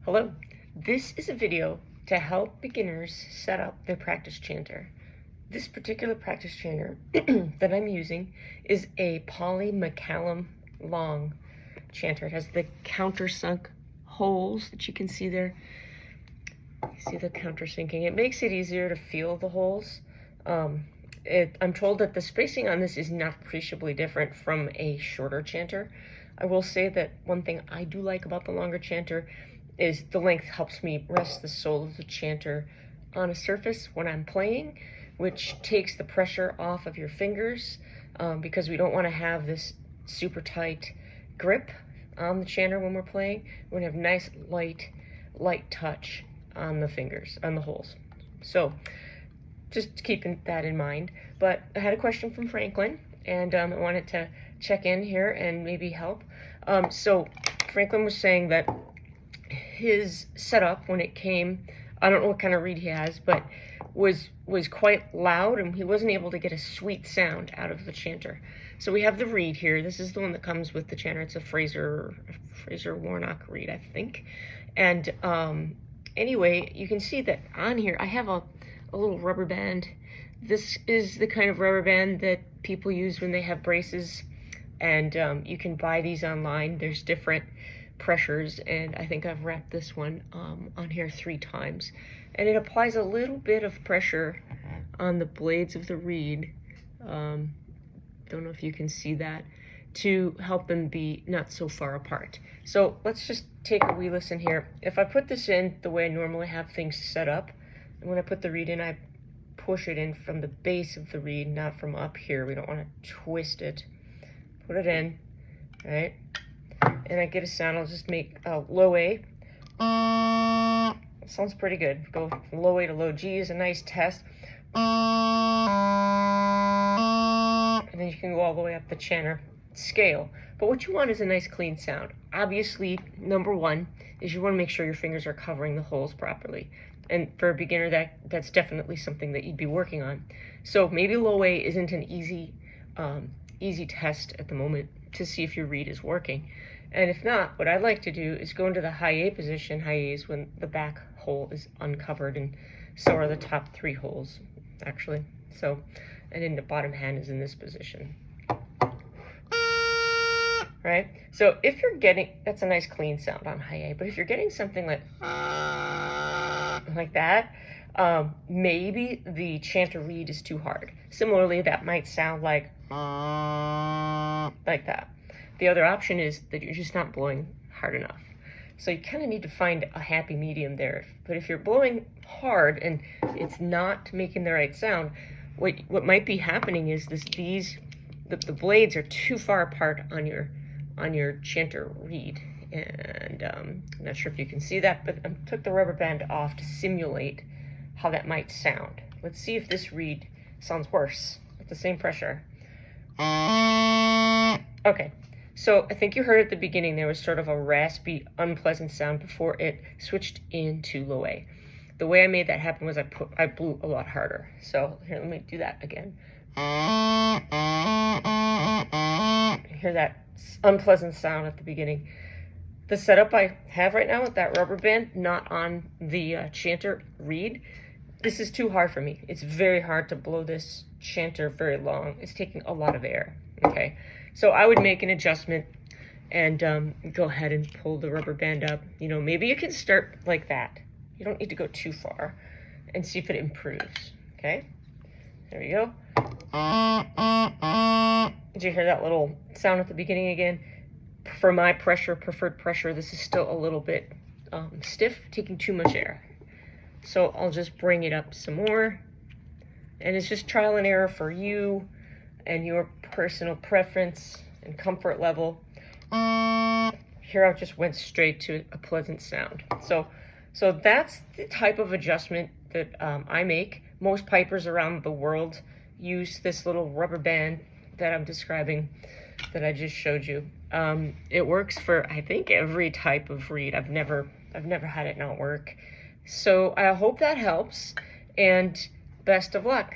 Hello, this is a video to help beginners set up their practice chanter. This particular practice chanter that I'm using is a poly McCallum long chanter. It has the countersunk holes that you can see there. You see the countersinking. It makes it easier to feel the holes. I'm told that the spacing on this is not appreciably different from a shorter chanter. I will say that one thing I do like about the longer chanter is the length helps me rest the sole of the chanter on a surface when I'm playing, which takes the pressure off of your fingers because we don't want to have this super tight grip on the chanter when we're playing. We want to have nice light touch on the fingers, on the holes. So just keeping that in mind. But I had a question from Franklin, and I wanted to check in here and maybe help. So Franklin was saying that his setup when it came, I don't know what kind of reed he has, but was quite loud, and he wasn't able to get a sweet sound out of the chanter. So we have the reed here. This is the one that comes with the chanter. It's a Fraser Warnock reed, I think. And anyway, you can see that on here I have a little rubber band. This is the kind of rubber band that people use when they have braces, and you can buy these online. There's different pressures, and I think I've wrapped this one on here 3 times, and it applies a little bit of pressure on the blades of the reed. Don't know if you can see that, to help them be not so far apart. So let's just take a wee listen here. If I put this in the way I normally have things set up, and when I put the reed in, I push it in from the base of the reed, not from up here. We don't want to twist it. Put it in, right? And I get a sound. I'll just make low A. It sounds pretty good. Go from low A to low G is a nice test. And then you can go all the way up the chanter scale. But what you want is a nice clean sound. Obviously, number one is you want to make sure your fingers are covering the holes properly. And for a beginner, that's definitely something that you'd be working on. So maybe low A isn't an easy test at the moment to see if your reed is working. And if not, what I'd like to do is go into the high A position. High A is when the back hole is uncovered, and so are the top 3 holes, actually. So, and then the bottom hand is in this position. Right? So if you're getting, that's a nice clean sound on high A, but if you're getting something like that, maybe the chanter reed is too hard. Similarly, that might sound like that. The other option is that you're just not blowing hard enough. So you kind of need to find a happy medium there. But if you're blowing hard and it's not making the right sound, what might be happening is the blades are too far apart on your chanter reed. And I'm not sure if you can see that, but I took the rubber band off to simulate how that might sound. Let's see if this reed sounds worse with the same pressure. Okay. So I think you heard at the beginning there was sort of a raspy, unpleasant sound before it switched into low A. The way I made that happen was I blew a lot harder. So here, let me do that again. Hear that unpleasant sound at the beginning. The setup I have right now with that rubber band, not on the chanter reed, this is too hard for me. It's very hard to blow this chanter very long. It's taking a lot of air, okay? So I would make an adjustment and go ahead and pull the rubber band up. You know, maybe you can start like that. You don't need to go too far, and see if it improves, okay? There you go. Did you hear that little sound at the beginning again? For my preferred pressure, this is still a little bit stiff, taking too much air. So I'll just bring it up some more. And it's just trial and error for you and your personal preference and comfort level. Here I just went straight to a pleasant sound. So that's the type of adjustment that I make. Most pipers around the world use this little rubber band that I'm describing, that I just showed you. It works for, I think, every type of reed. I've never had it not work. So I hope that helps, and best of luck.